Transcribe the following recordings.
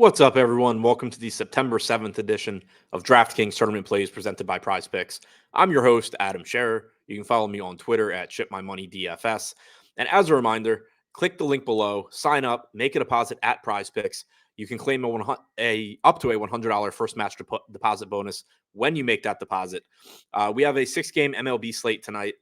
What's up, everyone? Welcome to the September 7th edition of DraftKings Tournament Plays presented by Prize Picks. I'm your host, Adam Scherer. You can follow me on Twitter at ShipMyMoneyDFS. And as a reminder, click the link below, sign up, make a deposit at Prize Picks. You can claim up to a $100 first match deposit bonus when you make that deposit. We have a 6-game MLB slate tonight.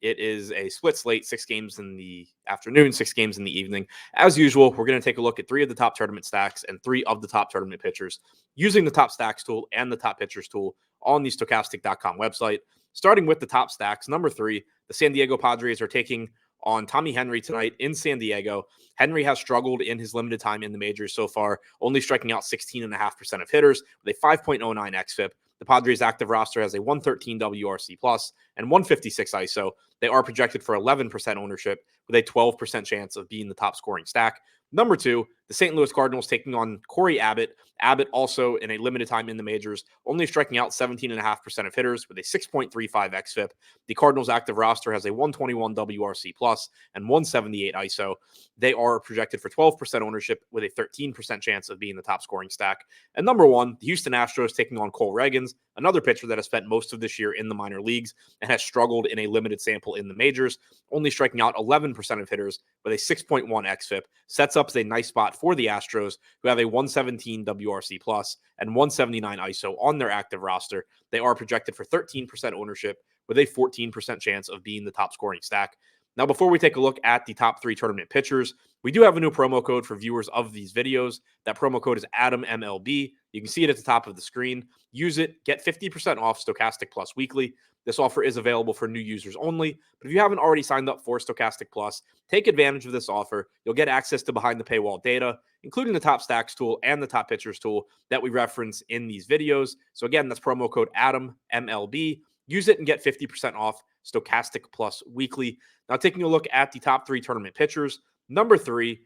It is a split slate, 6 games in the afternoon, 6 games in the evening. As usual, we're going to take a look at 3 of the top tournament stacks and 3 of the top tournament pitchers using the top stacks tool and the top pitchers tool on the Stokastic.com website. Starting with the top stacks, number 3, the San Diego Padres are taking on Tommy Henry tonight in San Diego. Henry has struggled in his limited time in the majors so far, only striking out 16.5% of hitters with a 5.09 xFIP. The Padres' active roster has a 113 WRC plus and 156 ISO. They are projected for 11% ownership with a 12% chance of being the top scoring stack. Number 2, the St. Louis Cardinals taking on Corey Abbott. Abbott also in a limited time in the majors, only striking out 17.5% of hitters with a 6.35 xFIP. The Cardinals' active roster has a 121 WRC plus and 178 ISO. They are projected for 12% ownership with a 13% chance of being the top scoring stack. And number 1, the Houston Astros taking on Cole Reagans, another pitcher that has spent most of this year in the minor leagues and has struggled in a limited sample in the majors, only striking out 11% of hitters with a 6.1 xFIP. Sets up as a nice spot for the Astros, who have a 117 WRC plus and 179 ISO on their active roster. They are projected for 13% ownership with a 14% chance of being the top scoring stack. Now, before we take a look at the top 3 tournament pitchers, we do have a new promo code for viewers of these videos. That promo code is ADAMMLB. You can see it at the top of the screen. Use it. Get 50% off Stokastic Plus weekly. This offer is available for new users only, but if you haven't already signed up for Stokastic Plus, take advantage of this offer. You'll get access to behind the paywall data, including the top stacks tool and the top pitchers tool that we reference in these videos. So again, that's promo code ADAMMLB. Use it and get 50% off Stokastic Plus weekly. Now, taking a look at the top 3 tournament pitchers, number 3,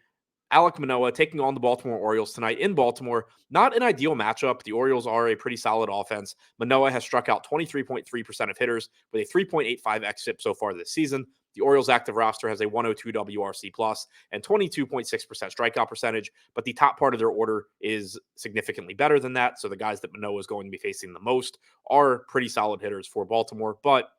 Alek Manoah taking on the Baltimore Orioles tonight in Baltimore. Not an ideal matchup. The Orioles are a pretty solid offense. Manoah has struck out 23.3% of hitters with a 3.85 xFIP so far this season. The Orioles' active roster has a 102 WRC plus and 22.6% strikeout percentage, but the top part of their order is significantly better than that. So the guys that Manoah is going to be facing the most are pretty solid hitters for Baltimore, but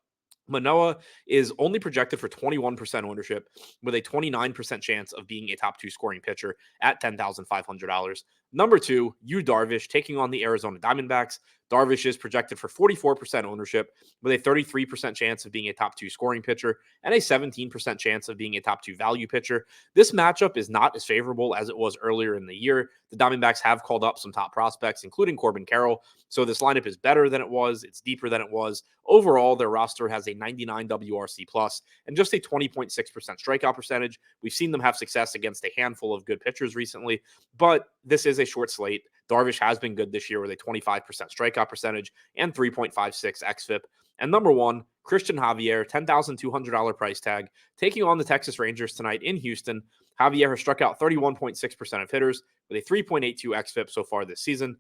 Manoah is only projected for 21% ownership with a 29% chance of being a top 2 scoring pitcher at $10,500. Number 2, Yu Darvish taking on the Arizona Diamondbacks. Darvish is projected for 44% ownership with a 33% chance of being a top 2 scoring pitcher and a 17% chance of being a top 2 value pitcher. This matchup is not as favorable as it was earlier in the year. The Diamondbacks have called up some top prospects, including Corbin Carroll. So this lineup is better than it was. It's deeper than it was. Overall, their roster has a 99 WRC plus and just a 20.6% strikeout percentage. We've seen them have success against a handful of good pitchers recently, but this is a short slate. Darvish has been good this year with a 25% strikeout percentage and 3.56 xFIP. And number 1, Christian Javier, $10,200 price tag, taking on the Texas Rangers tonight in Houston. Javier has struck out 31.6% of hitters with a 3.82 xFIP so far this season.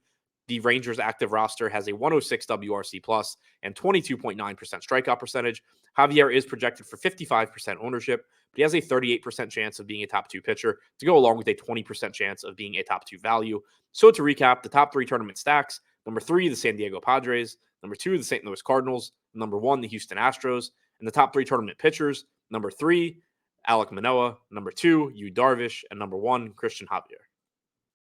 The Rangers' active roster has a 106 WRC plus and 22.9% strikeout percentage. Javier is projected for 55% ownership, but he has a 38% chance of being a top 2 pitcher to go along with a 20% chance of being a top 2 value. So to recap, the top 3 tournament stacks: number 3, the San Diego Padres; number 2, the St. Louis Cardinals; number 1, the Houston Astros; and the top 3 tournament pitchers: number 3, Alek Manoah; number 2, Yu Darvish; and number 1, Christian Javier.